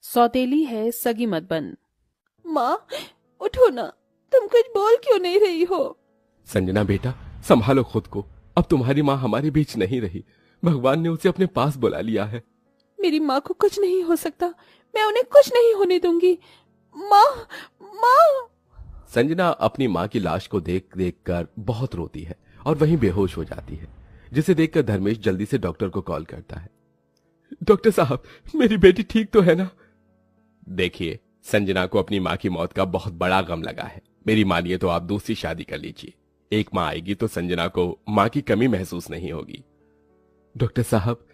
सौतेली है सगी मत बन। माँ उठो ना, तुम कुछ बोल क्यों नहीं रही हो? संजना बेटा, संभालो खुद को। अब तुम्हारी माँ हमारे बीच नहीं रही, भगवान ने उसे अपने पास बुला लिया है। मेरी माँ को कुछ नहीं हो सकता, मैं उन्हें कुछ नहीं होने दूंगी। माँ, माँ। संजना अपनी माँ की लाश को देख देख कर बहुत रोती है और वहीं बेहोश हो जाती है, जिसे देखकर धर्मेश जल्दी से डॉक्टर को कॉल करता है। डॉक्टर साहब, मेरी बेटी ठीक तो है ना? देखिए, संजना को अपनी माँ की मौत का बहुत बड़ा गम लगा है। मेरी मानिए तो आप दूसरी शादी कर लीजिए। एक माँ आएगी तो संजना को माँ की कमी महसूस नहीं होगी। डॉक्टर साहब,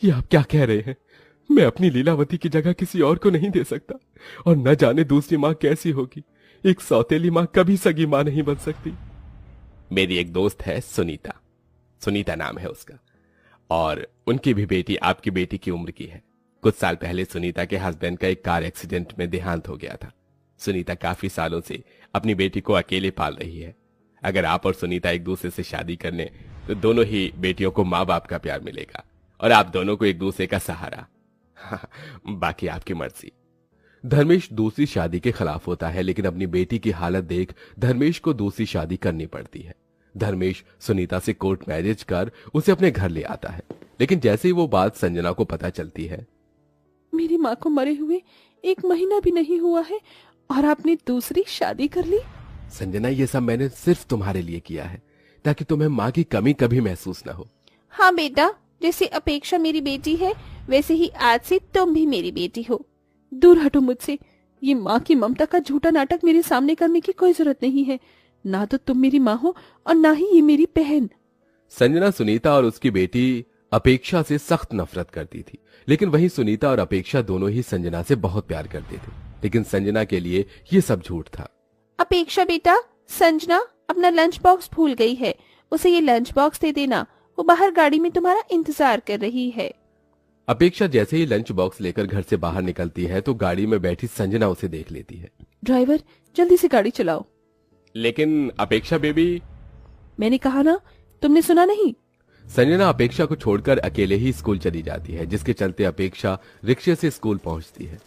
ये आप क्या कह रहे हैं? मैं अपनी लीलावती की जगह किसी और को नहीं दे सकता, और न जाने दूसरी माँ कैसी होगी। एक सौतेली माँ कभी सगी माँ नहीं बन सकती। मेरी एक दोस्त है सुनीता, सुनीता नाम है उसका, और उनकी भी बेटी आपकी बेटी की उम्र की है। कुछ साल पहले सुनीता के हस्बैंड का एक कार एक्सीडेंट में देहांत हो गया था। सुनीता काफी सालों से अपनी बेटी को अकेले पाल रही है। अगर आप और सुनीता एक दूसरे से शादी कर लें तो दोनों ही बेटियों को माँ बाप का प्यार मिलेगा और आप दोनों को एक दूसरे का सहारा। बाकी आपकी मर्जी। धर्मेश दूसरी शादी के खिलाफ होता है, लेकिन अपनी बेटी की हालत देख धर्मेश को दूसरी शादी करनी पड़ती है। धर्मेश सुनीता से कोर्ट मैरिज कर उसे अपने घर ले आता है, लेकिन जैसे ही वो बात संजना को पता चलती है। मेरी माँ को मरे हुए 1 महीना भी नहीं हुआ है और आपने दूसरी शादी कर ली? संजना, ये सब मैंने सिर्फ तुम्हारे लिए किया है, ताकि तुम्हें माँ की कमी कभी महसूस न हो। हाँ बेटा, जैसे अपेक्षा मेरी बेटी है वैसे ही आज से तुम भी मेरी बेटी हो। दूर हटो मुझसे। ये माँ की ममता का झूठा नाटक मेरे सामने करने की कोई जरूरत नहीं है। ना तो तुम मेरी माँ हो और ना ही ये मेरी बहन। संजना सुनीता और उसकी बेटी अपेक्षा से सख्त नफरत करती थी, लेकिन वहीं सुनीता और अपेक्षा दोनों ही संजना से बहुत प्यार करते थे। लेकिन संजना के लिए ये सब झूठ था। अपेक्षा बेटा, संजना अपना लंच बॉक्स भूल गई है, उसे ये लंच बॉक्स दे देना। वो बाहर गाड़ी में तुम्हारा इंतजार कर रही है। अपेक्षा जैसे ही लंच बॉक्स लेकर घर से बाहर निकलती है तो गाड़ी में बैठी संजना उसे देख लेती है। ड्राइवर, जल्दी से गाड़ी चलाओ। लेकिन अपेक्षा बेबी। मैंने कहा ना, तुमने सुना नहीं? संजना अपेक्षा को छोड़कर अकेले ही स्कूल चली जाती है, जिसके चलते अपेक्षा रिक्शे से स्कूल पहुंचती है।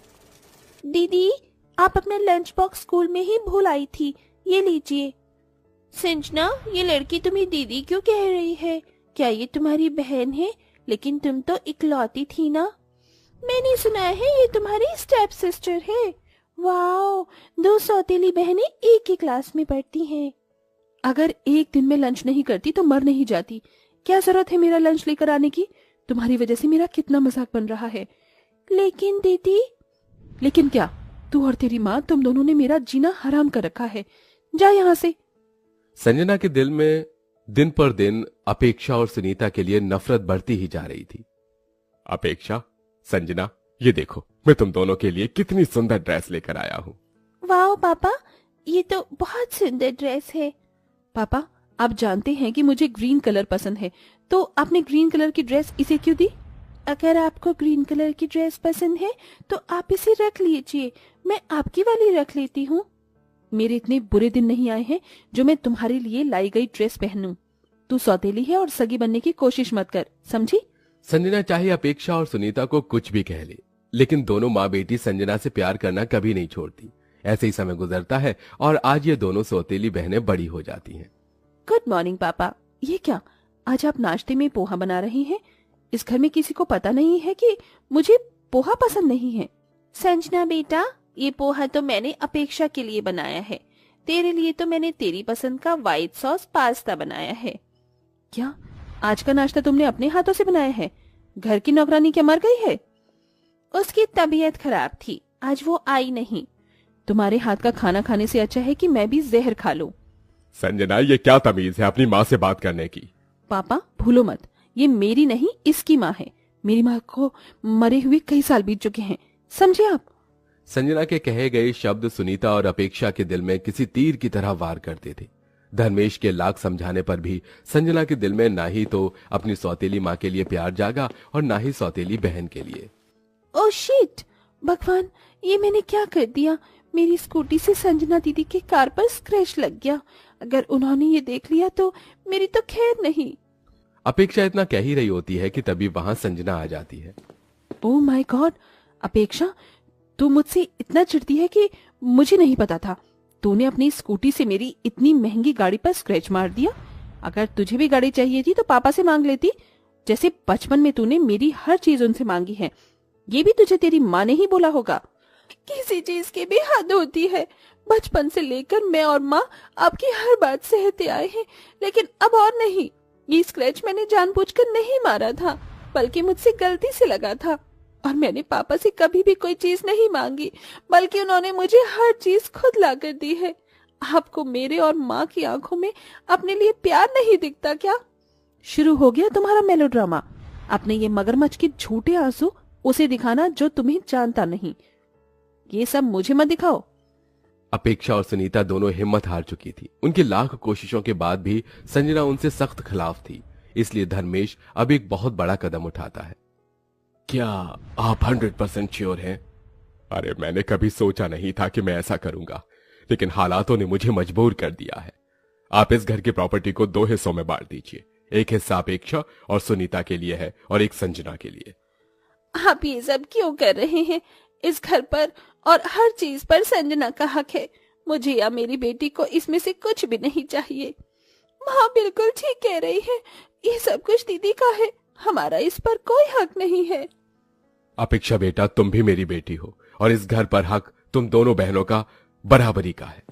दीदी, आप अपना लंच बॉक्स स्कूल में ही भूल आई थी, ये लीजिए। संजना, ये लड़की तुम्हें दीदी क्यों कह रही है? क्या ये तुम्हारी बहन है? लेकिन तुम तो इकलौती थी ना। मैंने सुना है ये तुम्हारी स्टेप सिस्टर है। वाओ, 2 सौतेली बहनें एक ही क्लास में पढ़ती हैं। अगर एक दिन में लंच नहीं करती तो मर नहीं जाती। क्या जरूरत है मेरा लंच लेकर आने की? तुम्हारी वजह से मेरा कितना मजाक बन रहा है। लेकिन दीदी। लेकिन क्या? तू और तेरी माँ, तुम दोनों ने मेरा जीना हराम कर रखा है। जा यहाँ से। संजना के दिल में दिन पर दिन अपेक्षा और सुनीता के लिए नफरत बढ़ती ही जा रही थी। अपेक्षा, संजना, ये देखो मैं तुम दोनों के लिए कितनी सुंदर ड्रेस लेकर आया हूँ। वाह पापा, ये तो बहुत सुंदर ड्रेस है। पापा, आप जानते हैं कि मुझे ग्रीन कलर पसंद है, तो आपने ग्रीन कलर की ड्रेस इसे क्यों दी? अगर आपको ग्रीन कलर की ड्रेस पसंद है तो आप इसे रख लीजिए, मैं आपकी वाली रख लेती हूँ। मेरे इतने बुरे दिन नहीं आए हैं जो मैं तुम्हारे लिए लाई गई ड्रेस पहनूं। तू सौतेली है और सगी बनने की कोशिश मत कर, समझी? संजना चाहे अपेक्षा और सुनीता को कुछ भी कह ले, लेकिन दोनों माँ बेटी संजना से प्यार करना कभी नहीं छोड़ती। ऐसे ही समय गुजरता है और आज ये दोनों सौतेली बहनें बड़ी हो जाती हैं। गुड मॉर्निंग पापा। ये क्या, आज आप नाश्ते में पोहा बना रहे हैं? इस घर में किसी को पता नहीं है कि मुझे पोहा पसंद नहीं है। संजना बेटा, ये पोहा तो मैंने अपेक्षा के लिए बनाया है। तेरे लिए तो मैंने तेरी पसंद का व्हाइट सॉस पास्ता बनाया है। क्या आज का नाश्ता तुमने अपने हाथों से बनाया है? घर की नौकरानी क्या मर गई है? उसकी तबीयत खराब थी, आज वो आई नहीं। तुम्हारे हाथ का खाना खाने से अच्छा है कि मैं भी जहर खा लूं। संजना, ये क्या तमीज है अपनी माँ से बात करने की? पापा भूलो मत, ये मेरी नहीं इसकी माँ है। मेरी माँ को मरे हुए कई साल बीत चुके हैं, समझे आप? संजना के कहे गए शब्द सुनीता और अपेक्षा के दिल में किसी तीर की तरह वार करते थे। धर्मेश के लाख समझाने पर भी संजना के दिल में ना ही तो अपनी सौतेली माँ के लिए प्यार जागा और ना ही सौतेली बहन के लिए। ओह शिट, भगवान, ये मैंने क्या कर दिया? मेरी स्कूटी से संजना दीदी के कार पर स्क्रैच लग गया। अगर उन्होंने ये देख लिया तो मेरी तो खैर नहीं। अपेक्षा इतना कह ही रही होती है कि तभी वहां संजना आ जाती है। ओह माय गॉड, अपेक्षा, तू मुझसे इतना चिढ़ती है कि मुझे नहीं पता था। तूने अपनी स्कूटी से मेरी इतनी महंगी गाड़ी पर स्क्रैच मार दिया। अगर तुझे भी गाड़ी चाहिए थी तो पापा से मांग लेती, जैसे बचपन में तूने मेरी हर चीज उनसे मांगी है। ये भी तुझे तेरी माँ ने ही बोला होगा। किसी चीज की भी हद होती है। बचपन से लेकर मैं और माँ आपकी हर बात सहते आए हैं, लेकिन अब और नहीं। ये स्क्रैच मैंने जानबूझकर नहीं मारा था, बल्कि मुझसे गलती से लगा था। और मैंने पापा से कभी भी कोई चीज नहीं मांगी, बल्कि उन्होंने मुझे हर चीज खुद ला कर दी है। आपको मेरे और माँ की आंखों में अपने लिए प्यार नहीं दिखता क्या? शुरू हो गया तुम्हारा मेलोड्रामा। अपने ये मगरमच्छ के झूठे आंसू उसे दिखाना जो तुम्हें जानता नहीं। ये सब मुझे मत दिखाओ। अपेक्षा और सुनीता दोनों हिम्मत हार चुकी थी। उनकी लाख कोशिशों के बाद भी संजना उनसे सख्त खिलाफ थी। इसलिए धर्मेश अब एक बहुत बड़ा कदम उठाता है। क्या आप 100% श्योर हैं? अरे मैंने कभी सोचा नहीं था कि मैं ऐसा करूंगा, लेकिन हालातों ने मुझे मजबूर कर दिया है। आप इस घर की प्रॉपर्टी को 2 हिस्सों में बांट दीजिए। एक हिस्सा अपेक्षा और सुनीता के लिए है और एक संजना के लिए। आप ये सब क्यों कर रहे हैं? इस घर पर और हर चीज पर संजना का हक है। मुझे या मेरी बेटी को इसमें से कुछ भी नहीं चाहिए। माँ बिल्कुल ठीक कह रही है। ये सब कुछ दीदी का है, हमारा इस पर कोई हक नहीं है। अपेक्षा बेटा, तुम भी मेरी बेटी हो और इस घर पर हक तुम दोनों बहनों का बराबरी का है।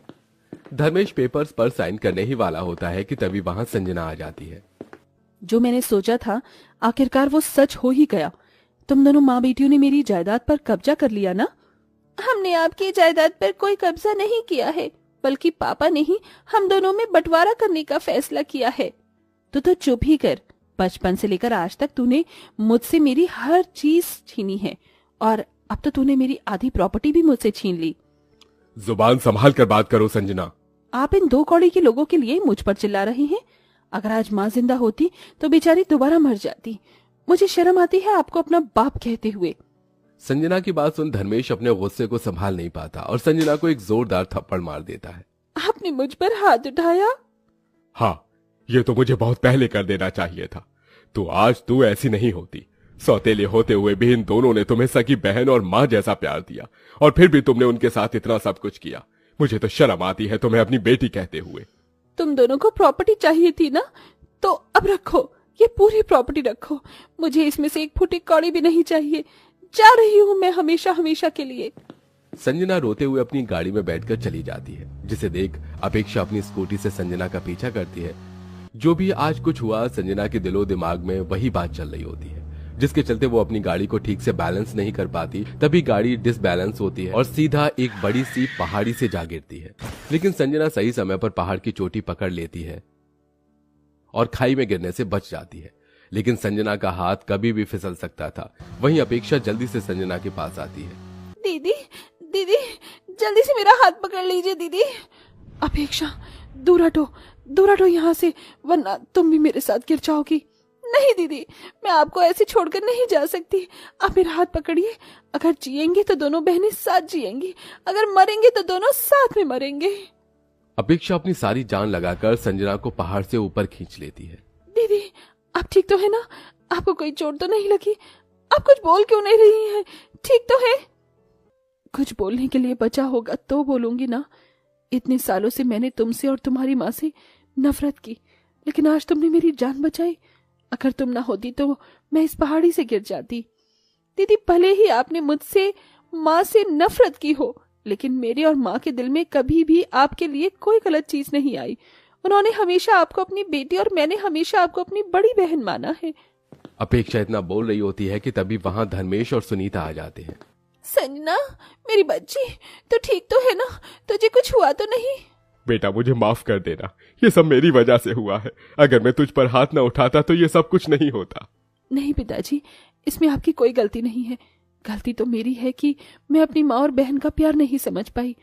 धर्मेश पेपर्स पर साइन करने ही वाला होता है कि तभी वहां संजना आ जाती है। जो मैंने सोचा था आखिरकार वो सच हो ही गया। तुम दोनों माँ बेटियों ने मेरी जायदाद पर कब्जा कर लिया ना? हमने आपकी जायदाद पर कोई कब्जा नहीं किया है, बल्कि पापा ने ही हम दोनों में बंटवारा करने का फैसला किया है। तो चुप ही कर। बचपन से लेकर आज तक तूने मुझसे मेरी हर चीज छीनी है और अब तो तूने मेरी आधी प्रॉपर्टी भी मुझसे छीन ली। जुबान संभाल कर बात करो संजना। आप इन 2 कौड़ी के लोगों के लिए मुझ पर चिल्ला रहे हैं। अगर आज माँ जिंदा होती तो बेचारी दोबारा मर जाती। मुझे शर्म आती है आपको अपना बाप कहते हुए। संजना की बात सुन धर्मेश अपने गुस्से को संभाल नहीं पाता और संजना को एक जोरदार थप्पड़ मार देता है। आपने मुझ पर हाथ उठाया? हाँ, ये तो मुझे बहुत पहले कर देना चाहिए था। तो आज तू ऐसी नहीं होती। सौतेले होते हुए भी इन दोनों ने तुम्हें सगी बहन और माँ जैसा प्यार दिया और फिर भी तुमने उनके साथ इतना सब कुछ किया। मुझे तो शर्म आती है तुम्हें अपनी बेटी कहते हुए। तुम दोनों को प्रॉपर्टी चाहिए थी ना, तो अब रखो, ये पूरी प्रॉपर्टी रखो। मुझे इसमें से एक फुटी कौड़ी भी नहीं चाहिए। जा रही हूँ मैं हमेशा हमेशा के लिए। संजना रोते हुए अपनी गाड़ी में बैठकर चली जाती है, जिसे देख अपेक्षा अपनी स्कूटी से संजना का पीछा करती है। जो भी आज कुछ हुआ, संजना के दिलो दिमाग में वही बात चल रही होती है, जिसके चलते वो अपनी गाड़ी को ठीक से बैलेंस नहीं कर पाती। तभी गाड़ी डिसबैलेंस होती है और सीधा एक बड़ी सी पहाड़ी से जा गिरती है। लेकिन संजना सही समय पर पहाड़ की चोटी पकड़ लेती है और खाई में गिरने से बच जाती है। लेकिन संजना का हाथ कभी भी फिसल सकता था। वहीं अपेक्षा जल्दी से संजना के पास आती है। दीदी, दीदी, जल्दी से मेरा हाथ पकड़ लीजिए दीदी। अपेक्षा, दूर हटो यहाँ से, वरना तुम भी मेरे साथ गिर जाओगी। नहीं दीदी, मैं आपको ऐसे छोड़कर नहीं जा सकती। आप मेरा हाथ पकड़िए। अगर जिएंगे तो दोनों बहनें साथ जिएंगी, अगर मरेंगे तो दोनों साथ में मरेंगे। अपेक्षा अपनी सारी जान लगाकर संजना को पहाड़ से ऊपर खींच लेती है। दीदी, आप ठीक तो है ना? आपको कोई चोट तो नहीं लगी? आप कुछ बोल क्यों नहीं रही हैं? ठीक तो है? कुछ बोलने के लिए बचा होगा तो बोलूंगी ना। इतने सालों से मैंने तुमसे और तुम्हारी माँ से नफरत की, लेकिन आज तुमने मेरी जान बचाई। अगर तुम ना होती तो मैं इस पहाड़ी से गिर जाती। दीदी, भले ही आपने मुझसे माँ से नफरत की हो, लेकिन मेरे और माँ के दिल में कभी भी आपके लिए कोई गलत चीज नहीं आई। उन्होंने हमेशा आपको अपनी बेटी और मैंने हमेशा आपको अपनी बड़ी बहन माना है। अपेक्षा इतना बोल रही होती है कि तभी वहां धर्मेश और सुनीता आ जाते हैं। संजना, मेरी बच्ची, तो ठीक तो है ना? तुझे कुछ हुआ तो नहीं? बेटा, मुझे माफ कर देना। ये सब मेरी वजह से हुआ है। अगर मैं तुझ पर हाथ न उठाता तो ये सब कुछ नहीं होता। नहीं पिताजी, इसमें आपकी कोई गलती नहीं है। गलती तो मेरी है कि मैं अपनी माँ और बहन का प्यार नहीं समझ पाई।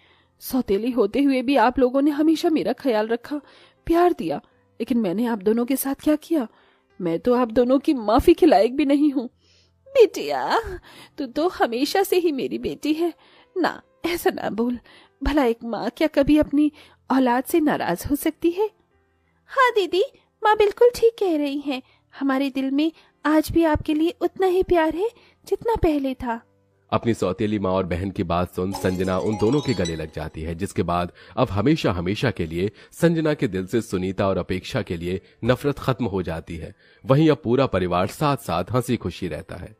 सौतेली होते हुए भी आप लोगों ने हमेशा मेरा ख्याल रखा, प्यार दिया, लेकिन मैंने आप दोनों के साथ क्या किया? मैं तो आप दोनों की माफी के लायक भी नहीं हूँ। बेटिया, तू तो हमेशा से ही मेरी बेटी है ना, ऐसा ना बोल। भला एक माँ क्या कभी अपनी औलाद से नाराज हो सकती है? हाँ दीदी, माँ बिल्कुल ठीक कह रही हैं। हमारे दिल में आज भी आपके लिए उतना ही प्यार है जितना पहले था। अपनी सौतेली माँ और बहन की बात सुन संजना उन दोनों के गले लग जाती है, जिसके बाद अब हमेशा हमेशा के लिए संजना के दिल से सुनीता और अपेक्षा के लिए नफरत खत्म हो जाती है। वहीं अब पूरा परिवार साथ साथ हंसी खुशी रहता है।